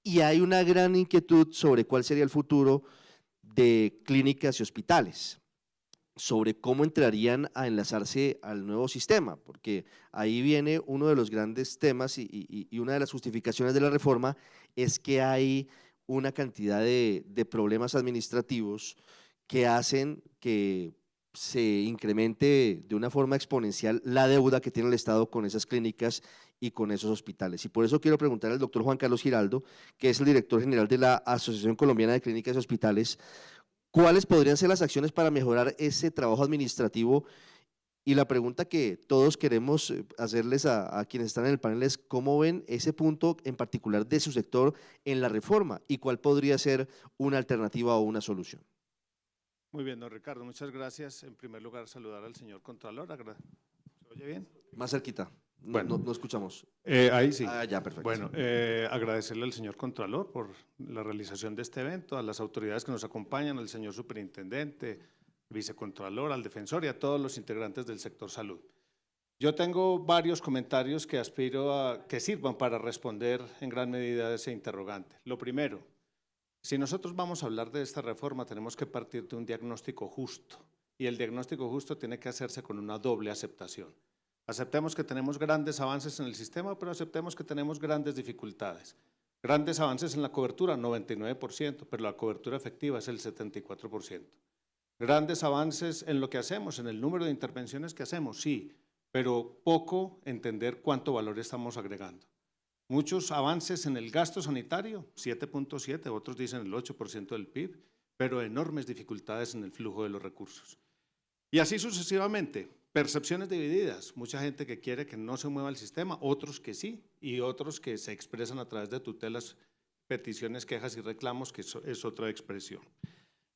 y hay una gran inquietud sobre cuál sería el futuro de clínicas y hospitales, sobre cómo entrarían a enlazarse al nuevo sistema, porque ahí viene uno de los grandes temas y una de las justificaciones de la reforma es que hay una cantidad de problemas administrativos que hacen que se incremente de una forma exponencial la deuda que tiene el Estado con esas clínicas y con esos hospitales. Y por eso quiero preguntar al doctor Juan Carlos Giraldo, que es el director general de la Asociación Colombiana de Clínicas y Hospitales, ¿cuáles podrían ser las acciones para mejorar ese trabajo administrativo? Y la pregunta que todos queremos hacerles a quienes están en el panel es ¿cómo ven ese punto en particular de su sector en la reforma y cuál podría ser una alternativa o una solución? Muy bien, don Ricardo, muchas gracias. En primer lugar, saludar al señor Contralor. ¿Se oye bien? Más cerquita, Bueno, no escuchamos. Ahí sí. Ya, perfecto. Bueno, agradecerle al señor Contralor por la realización de este evento, a las autoridades que nos acompañan, al señor Superintendente, Vicecontralor, al Defensor y a todos los integrantes del sector salud. Yo tengo varios comentarios que aspiro a que sirvan para responder en gran medida a ese interrogante. Lo primero, si nosotros vamos a hablar de esta reforma, tenemos que partir de un diagnóstico justo, y el diagnóstico justo tiene que hacerse con una doble aceptación. Aceptemos que tenemos grandes avances en el sistema, pero aceptemos que tenemos grandes dificultades. Grandes avances en la cobertura, 99%, pero la cobertura efectiva es el 74%. Grandes avances en lo que hacemos, en el número de intervenciones que hacemos, sí, pero poco entender cuánto valor estamos agregando. Muchos avances en el gasto sanitario, 7.7, otros dicen el 8% del PIB, pero enormes dificultades en el flujo de los recursos. Y así sucesivamente, percepciones divididas, mucha gente que quiere que no se mueva el sistema, otros que sí, y otros que se expresan a través de tutelas, peticiones, quejas y reclamos, que es otra expresión.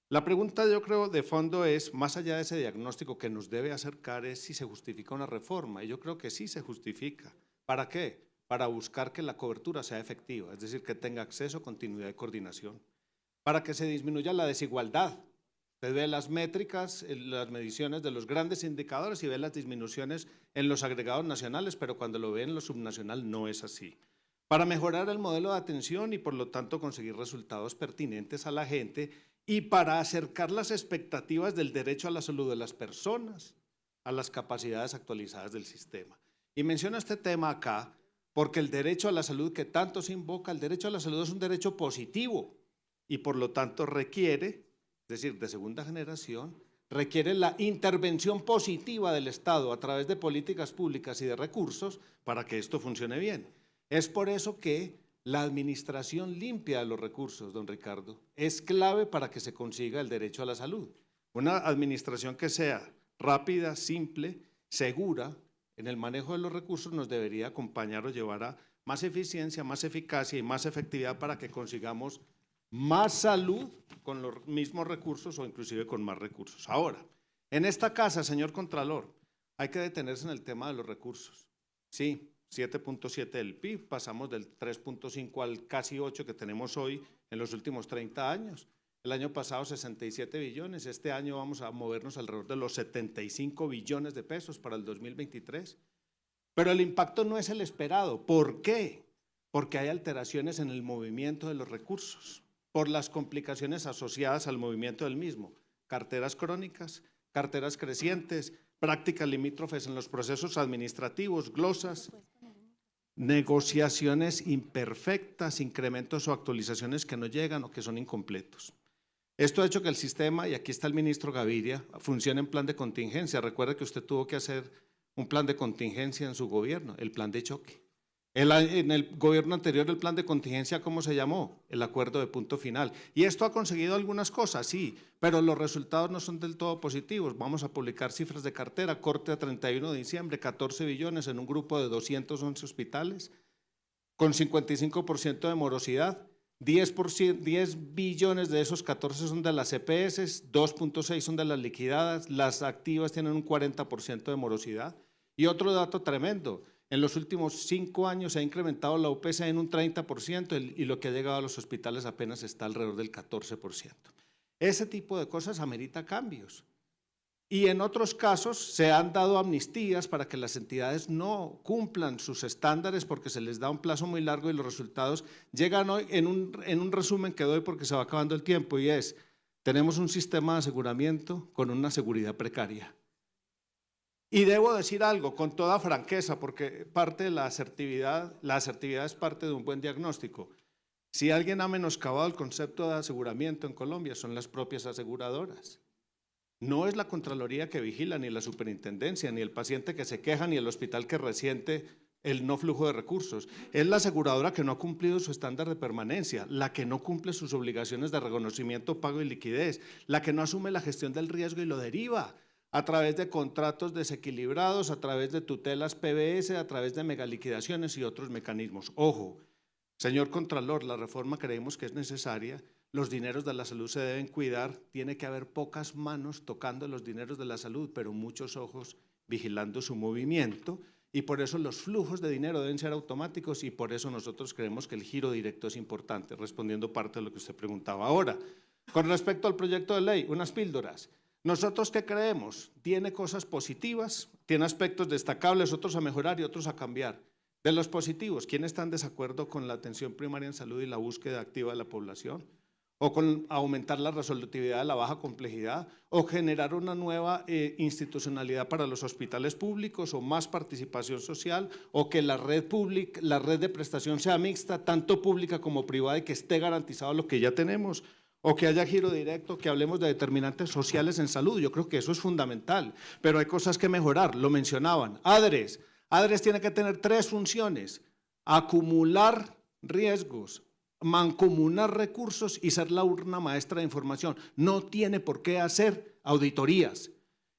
La pregunta, yo creo, de fondo es, más allá de ese diagnóstico que nos debe acercar, es si se justifica una reforma, y yo creo que sí se justifica. ¿Para qué? Para buscar que la cobertura sea efectiva, es decir, que tenga acceso, continuidad y coordinación, para que se disminuya la desigualdad. Usted ve las métricas, las mediciones de los grandes indicadores y ve las disminuciones en los agregados nacionales, pero cuando lo ve en lo subnacional no es así. Para mejorar el modelo de atención y por lo tanto conseguir resultados pertinentes a la gente y para acercar las expectativas del derecho a la salud de las personas a las capacidades actualizadas del sistema. Y menciono este tema acá porque el derecho a la salud que tanto se invoca, el derecho a la salud es un derecho positivo y por lo tanto requiere, es decir, de segunda generación, requiere la intervención positiva del Estado a través de políticas públicas y de recursos para que esto funcione bien. Es por eso que la administración limpia de los recursos, don Ricardo, es clave para que se consiga el derecho a la salud. Una administración que sea rápida, simple, segura en el manejo de los recursos nos debería acompañar o llevar a más eficiencia, más eficacia y más efectividad para que consigamos más salud con los mismos recursos o inclusive con más recursos. Ahora, en esta casa, señor Contralor, hay que detenerse en el tema de los recursos. Sí, 7.7 del PIB, pasamos del 3.5 al casi 8 que tenemos hoy en los últimos 30 años. El año pasado 67 billones, este año vamos a movernos alrededor de los 75 billones de pesos para el 2023. Pero el impacto no es el esperado. ¿Por qué? Porque hay alteraciones en el movimiento de los recursos, por las complicaciones asociadas al movimiento del mismo. Carteras crónicas, carteras crecientes, prácticas limítrofes en los procesos administrativos, glosas, negociaciones imperfectas, incrementos o actualizaciones que no llegan o que son incompletos. Esto ha hecho que el sistema, y aquí está el ministro Gaviria, funcione en plan de contingencia. Recuerde que usted tuvo que hacer un plan de contingencia en su gobierno, el plan de choque. En el gobierno anterior, el plan de contingencia, ¿cómo se llamó? El acuerdo de punto final. Y esto ha conseguido algunas cosas, sí, pero los resultados no son del todo positivos. Vamos a publicar cifras de cartera, corte a 31 de diciembre, 14 billones en un grupo de 211 hospitales, con 55% de morosidad. 10 billones de esos 14 son de las EPS, 2.6 son de las liquidadas, las activas tienen un 40% de morosidad. Y otro dato tremendo, en los últimos 5 años se ha incrementado la UPC en un 30% y lo que ha llegado a los hospitales apenas está alrededor del 14%. Ese tipo de cosas amerita cambios. Y en otros casos se han dado amnistías para que las entidades no cumplan sus estándares porque se les da un plazo muy largo y los resultados llegan hoy en un resumen que doy porque se va acabando el tiempo, y es: tenemos un sistema de aseguramiento con una seguridad precaria. Y debo decir algo con toda franqueza, porque parte de la asertividad es parte de un buen diagnóstico. Si alguien ha menoscabado el concepto de aseguramiento en Colombia, son las propias aseguradoras. No es la Contraloría que vigila, ni la superintendencia, ni el paciente que se queja, ni el hospital que resiente el no flujo de recursos. Es la aseguradora que no ha cumplido su estándar de permanencia, la que no cumple sus obligaciones de reconocimiento, pago y liquidez, la que no asume la gestión del riesgo y lo deriva a través de contratos desequilibrados, a través de tutelas PBS, a través de megaliquidaciones y otros mecanismos. Ojo, señor Contralor, la reforma creemos que es necesaria. Los dineros de la salud se deben cuidar, tiene que haber pocas manos tocando los dineros de la salud, pero muchos ojos vigilando su movimiento, y por eso los flujos de dinero deben ser automáticos, y por eso nosotros creemos que el giro directo es importante, respondiendo parte de lo que usted preguntaba. Ahora, con respecto al proyecto de ley, unas píldoras. ¿Nosotros qué creemos? Tiene cosas positivas, tiene aspectos destacables, otros a mejorar y otros a cambiar. De los positivos, ¿quién está en desacuerdo con la atención primaria en salud y la búsqueda activa de la población? ¿O con aumentar la resolutividad de la baja complejidad? ¿O generar una nueva institucionalidad para los hospitales públicos? ¿O más participación social? ¿O que la red de prestación sea mixta, tanto pública como privada, y que esté garantizado lo que ya tenemos? ¿O que haya giro directo, que hablemos de determinantes sociales en salud? Yo creo que eso es fundamental, pero hay cosas que mejorar, lo mencionaban. ADRES tiene que tener 3 funciones: acumular riesgos, mancomunar recursos y ser la urna maestra de información. No tiene por qué hacer auditorías.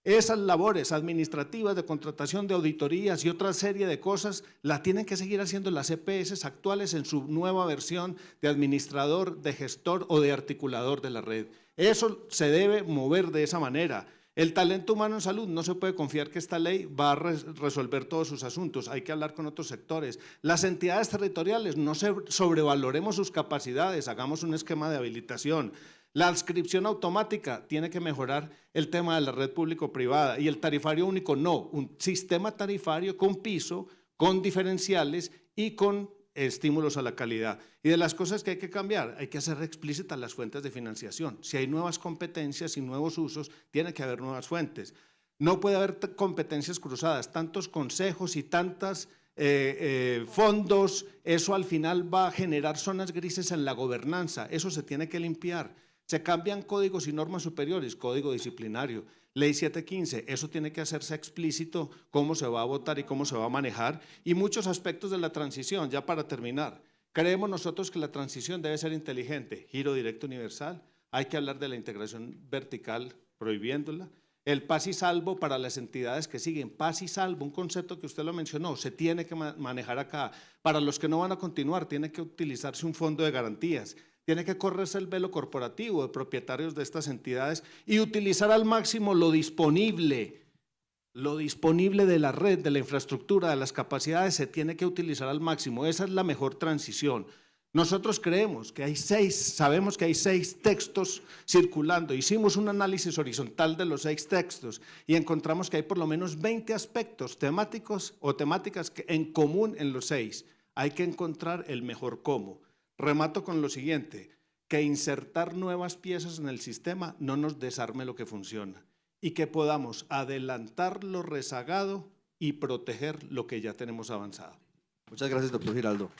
Esas labores administrativas de contratación de auditorías y otra serie de cosas la tienen que seguir haciendo las EPS actuales en su nueva versión de administrador, de gestor o de articulador de la red. Eso se debe mover de esa manera. El talento humano en salud, no se puede confiar que esta ley va a resolver todos sus asuntos, hay que hablar con otros sectores. Las entidades territoriales, no sobrevaloremos sus capacidades, hagamos un esquema de habilitación. La adscripción automática tiene que mejorar el tema de la red público-privada, y el tarifario único no, un sistema tarifario con piso, con diferenciales y con estímulos a la calidad. Y de las cosas que hay que cambiar, hay que hacer explícitas las fuentes de financiación. Si hay nuevas competencias y nuevos usos, tiene que haber nuevas fuentes. No puede haber competencias cruzadas, tantos consejos y tantos fondos, eso al final va a generar zonas grises en la gobernanza, eso se tiene que limpiar. Se cambian códigos y normas superiores, código disciplinario, ley 715, eso tiene que hacerse explícito cómo se va a votar y cómo se va a manejar, y muchos aspectos de la transición. Ya para terminar, creemos nosotros que la transición debe ser inteligente, giro directo universal, hay que hablar de la integración vertical prohibiéndola, el paz y salvo para las entidades que siguen, paz y salvo, un concepto que usted lo mencionó, se tiene que manejar acá. Para los que no van a continuar, tiene que utilizarse un fondo de garantías, tiene que correrse el velo corporativo de propietarios de estas entidades y utilizar al máximo lo disponible de la red, de la infraestructura, de las capacidades, se tiene que utilizar al máximo. Esa es la mejor transición. Nosotros creemos que sabemos que hay 6 textos circulando. Hicimos un análisis horizontal de los 6 textos y encontramos que hay por lo menos 20 aspectos temáticos o temáticas en común en los 6. Hay que encontrar el mejor cómo. Remato con lo siguiente, que insertar nuevas piezas en el sistema no nos desarme lo que funciona, y que podamos adelantar lo rezagado y proteger lo que ya tenemos avanzado. Muchas gracias, doctor Giraldo.